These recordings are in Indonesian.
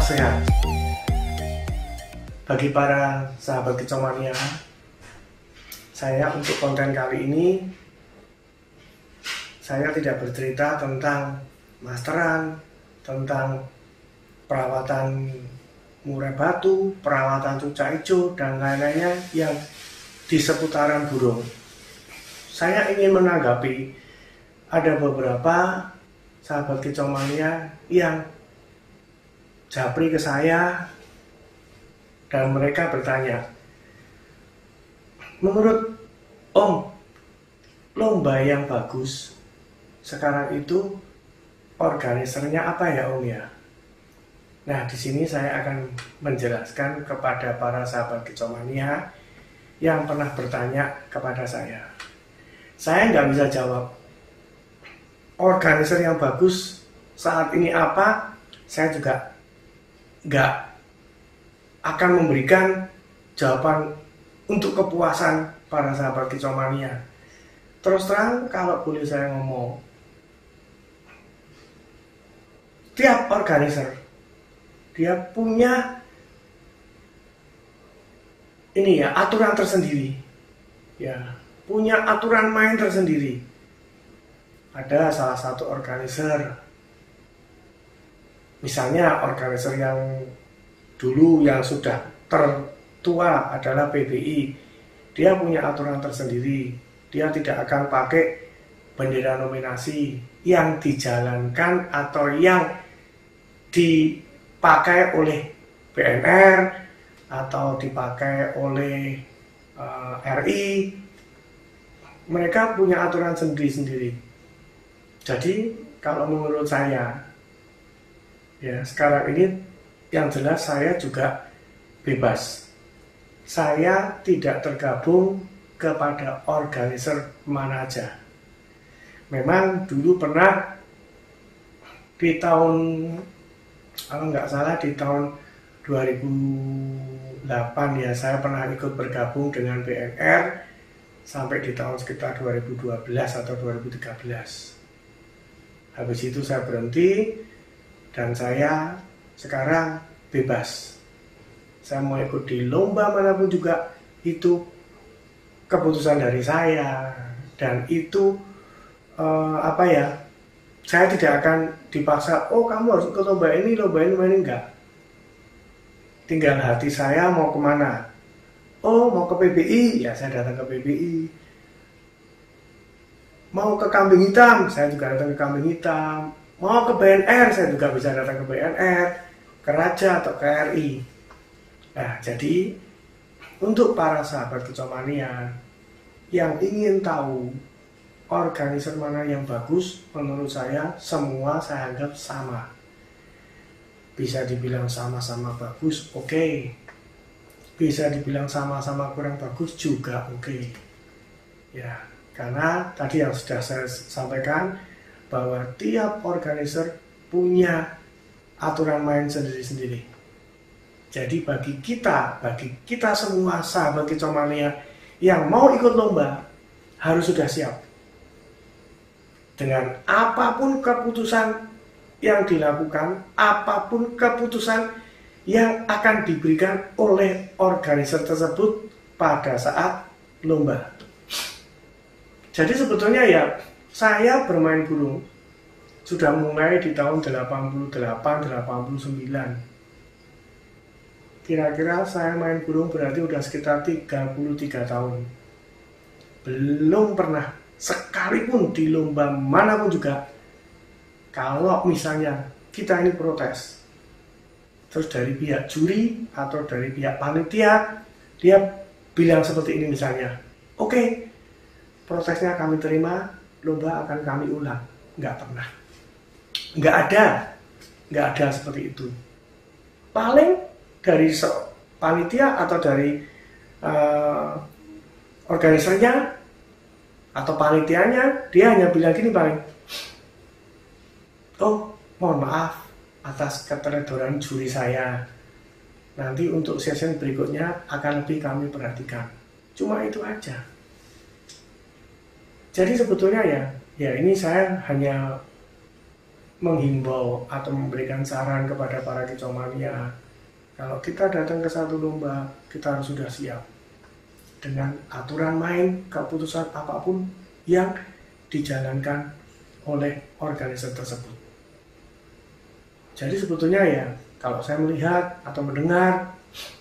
sehat. Bagi para sahabat Kicomania, saya untuk konten kali ini saya tidak bercerita tentang masteran, tentang perawatan murai batu, perawatan cuca hijau, dan lain-lainnya yang di seputaran burung. Saya ingin menanggapi ada beberapa sahabat Kicomania yang japri ke saya dan mereka bertanya, menurut Om, lomba yang bagus sekarang itu organisernya apa ya Om ya? Nah, di sini saya akan menjelaskan kepada para sahabat Kicomania yang pernah bertanya kepada saya. Saya nggak bisa jawab organiser yang bagus saat ini apa, saya juga nggak akan memberikan jawaban untuk kepuasan para sahabat Kicomania. Terus terang, kalau boleh saya ngomong, tiap organiser dia punya ini ya, aturan tersendiri, ya, punya aturan main tersendiri. Ada salah satu organiser, misalnya organiser yang dulu yang sudah tertua adalah PBI, dia punya aturan tersendiri. Dia tidak akan pakai bendera nominasi yang dijalankan atau yang dipakai oleh BNR atau dipakai oleh RI. Mereka punya aturan sendiri-sendiri. Jadi kalau menurut saya, ya sekarang ini yang jelas saya juga bebas. Saya tidak tergabung kepada organiser mana aja. Memang dulu pernah di tahun, kalau nggak salah di tahun 2008 ya, saya pernah ikut bergabung dengan BNR sampai di tahun sekitar 2012 atau 2013. Habis itu saya berhenti dan saya sekarang bebas. Saya mau ikut di lomba manapun juga itu keputusan dari saya, dan itu saya tidak akan dipaksa, oh kamu harus ikut lomba ini enggak. Tinggal hati saya mau kemana. Oh mau ke PBI, ya saya datang ke PBI. Mau ke Kambing Hitam, saya juga datang ke Kambing Hitam. Mau ke BNR, saya juga bisa datang ke BNR, ke Raja atau ke RI. Nah, jadi untuk para sahabat Kicomania yang ingin tahu organiser mana yang bagus, menurut saya semua saya anggap sama. Bisa dibilang sama-sama bagus, oke. Bisa dibilang sama-sama kurang bagus juga oke. Ya, karena tadi yang sudah saya sampaikan bahwa tiap organiser punya aturan main sendiri-sendiri. Jadi bagi kita semua sahabat Kicomania yang mau ikut lomba harus sudah siap dengan apapun keputusan yang dilakukan, apapun keputusan yang akan diberikan oleh organiser tersebut pada saat lomba. Jadi sebetulnya ya, saya bermain burung sudah mulai di tahun 88-89. Kira-kira saya main burung berarti udah sekitar 33 tahun. Belum pernah sekalipun di lomba manapun juga, kalau misalnya kita ini protes, terus dari pihak juri atau dari pihak panitia dia bilang seperti ini misalnya, oke, protesnya kami terima, lomba akan kami ulang. Nggak pernah, nggak ada seperti itu. Paling dari panitia atau dari organisernya atau panitianya, dia hanya bilang gini paling, oh mohon maaf atas keteledoran juri saya, nanti untuk sesi berikutnya akan lebih kami perhatikan. Cuma itu aja. Jadi sebetulnya ya ini saya hanya menghimbau atau memberikan saran kepada para kicomania, kalau kita datang ke satu lomba, kita harus sudah siap dengan aturan main, keputusan apapun yang dijalankan oleh organizer tersebut. Jadi sebetulnya ya, kalau saya melihat atau mendengar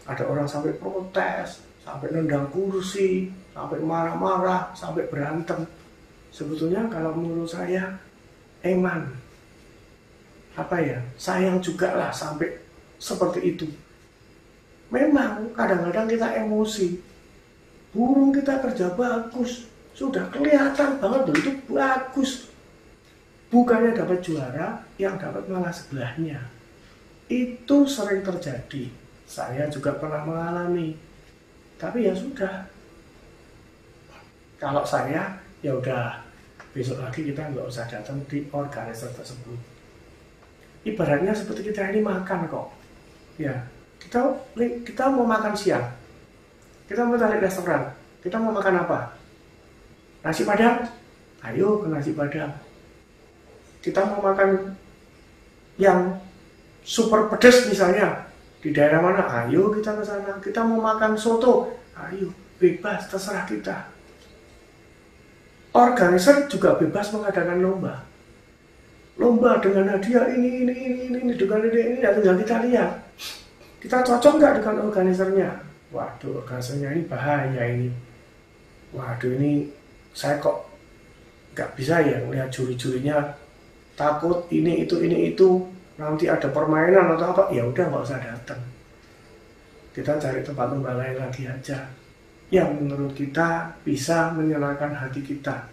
ada orang sampai protes, sampai nendang kursi, sampai marah-marah, sampai berantem, sebetulnya kalau menurut saya eman, sayang juga lah sampai seperti itu. Memang kadang-kadang kita emosi, burung kita kerja bagus, sudah kelihatan banget loh itu bagus, bukannya dapat juara, yang dapat malah sebelahnya. Itu sering terjadi, saya juga pernah mengalami. Tapi ya sudah, kalau saya ya udah, besok lagi kita nggak usah datang di organizer tersebut. Ibaratnya seperti kita ini makan kok, ya kita mau makan siang, kita mau cari restoran, kita mau makan apa? Nasi Padang, ayo ke nasi Padang. Kita mau makan yang super pedas misalnya, di daerah mana? Ayo kita ke sana. Kita mau makan soto, ayo, bebas, terserah kita. Organizer juga bebas mengadakan lomba dengan hadiah ini dengan ini, tinggal kita lihat. Kita cocok nggak dengan organizernya? Waduh, organizernya ini bahaya ini. Waduh, ini saya kok nggak bisa ya melihat juri-jurinya. Takut ini itu nanti ada permainan atau apa, ya udah nggak usah datang. Kita cari tempat lomba lain lagi aja yang menurut kita bisa menyenangkan hati kita.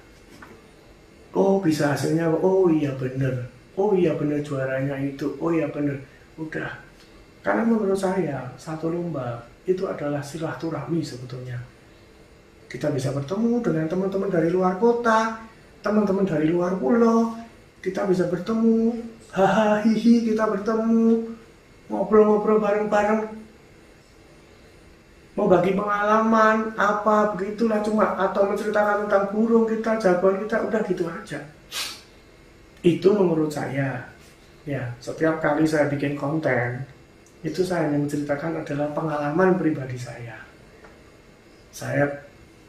Oh bisa hasilnya, oh iya bener juaranya itu, oh iya bener, udah. Karena menurut saya satu lomba itu adalah silaturahmi sebetulnya. Kita bisa bertemu dengan teman-teman dari luar kota, teman-teman dari luar pulau, kita bisa bertemu, hahaha hihi, kita bertemu, ngobrol-ngobrol bareng-bareng, mau bagi pengalaman apa begitulah, cuma atau menceritakan tentang burung kita, jagoan kita, udah gitu aja. Itu menurut saya ya, setiap kali saya bikin konten itu saya menceritakan adalah pengalaman pribadi saya. Saya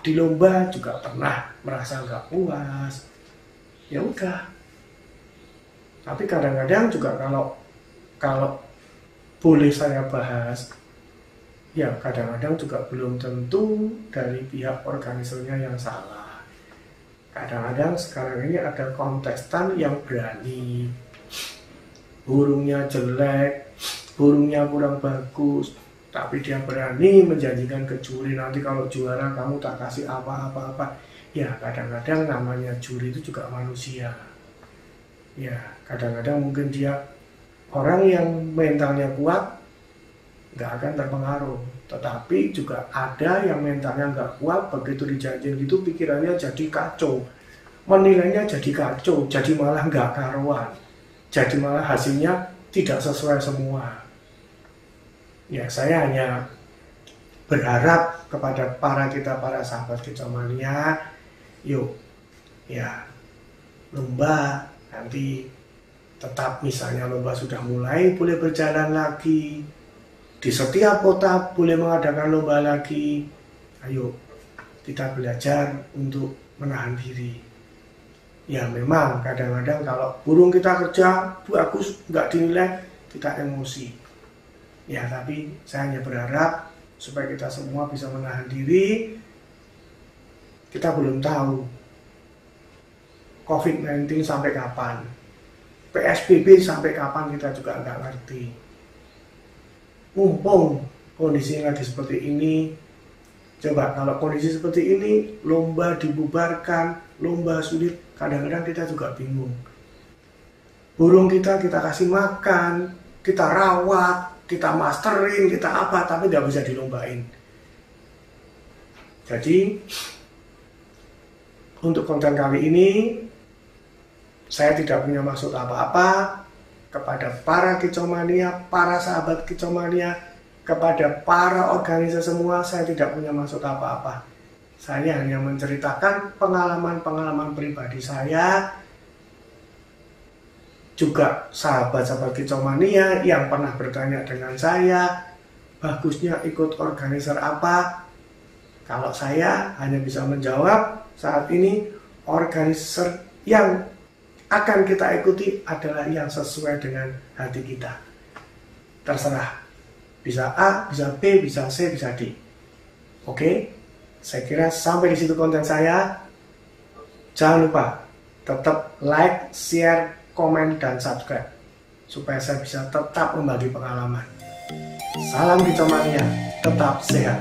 di lomba juga pernah merasa nggak puas, ya udah. Tapi kadang-kadang juga kalau boleh saya bahas, ya kadang-kadang juga belum tentu dari pihak organisernya yang salah. Kadang-kadang sekarang ini ada kontestan yang berani, burungnya jelek, burungnya kurang bagus, tapi dia berani menjanjikan ke juri, nanti kalau juara kamu tak kasih apa-apa. Ya kadang-kadang namanya juri itu juga manusia. Ya kadang-kadang mungkin dia orang yang mentalnya kuat nggak akan terpengaruh, tetapi juga ada yang mentalnya nggak kuat, begitu dijanjiin gitu pikirannya jadi kacau, menilainya jadi kacau, jadi malah nggak karuan, jadi malah hasilnya tidak sesuai semua. Ya saya hanya berharap kepada para sahabat kicomania, yuk ya lomba nanti tetap, misalnya lomba sudah mulai boleh berjalan lagi, di setiap kota boleh mengadakan lomba lagi. Ayo kita belajar untuk menahan diri. Ya memang kadang-kadang kalau burung kita kerja bagus nggak dinilai, kita emosi. Ya tapi saya hanya berharap supaya kita semua bisa menahan diri. Kita belum tahu COVID-19 sampai kapan, PSBB sampai kapan, kita juga nggak ngerti. Mumpung kondisinya lagi seperti ini, coba kalau kondisi seperti ini, lomba dibubarkan, lomba sulit, kadang-kadang kita juga bingung. Burung kita kasih makan, kita rawat, kita masterin, kita apa, tapi nggak bisa dilombain. Jadi untuk konten kali ini saya tidak punya maksud apa-apa. Kepada para kicomania, para sahabat kicomania, kepada para organizer semua, saya tidak punya maksud apa-apa. Saya hanya menceritakan pengalaman-pengalaman pribadi saya juga sahabat-sahabat Kicomania yang pernah bertanya dengan saya, bagusnya ikut organizer apa? Kalau saya hanya bisa menjawab saat ini, organizer yang akan kita ikuti adalah yang sesuai dengan hati kita. Terserah, bisa A, bisa B, bisa C, bisa D. Oke, saya kira sampai di situ konten saya. Jangan lupa tetap like, share, komen, dan subscribe supaya saya bisa tetap membagi pengalaman. Salam Kicomania, tetap sehat.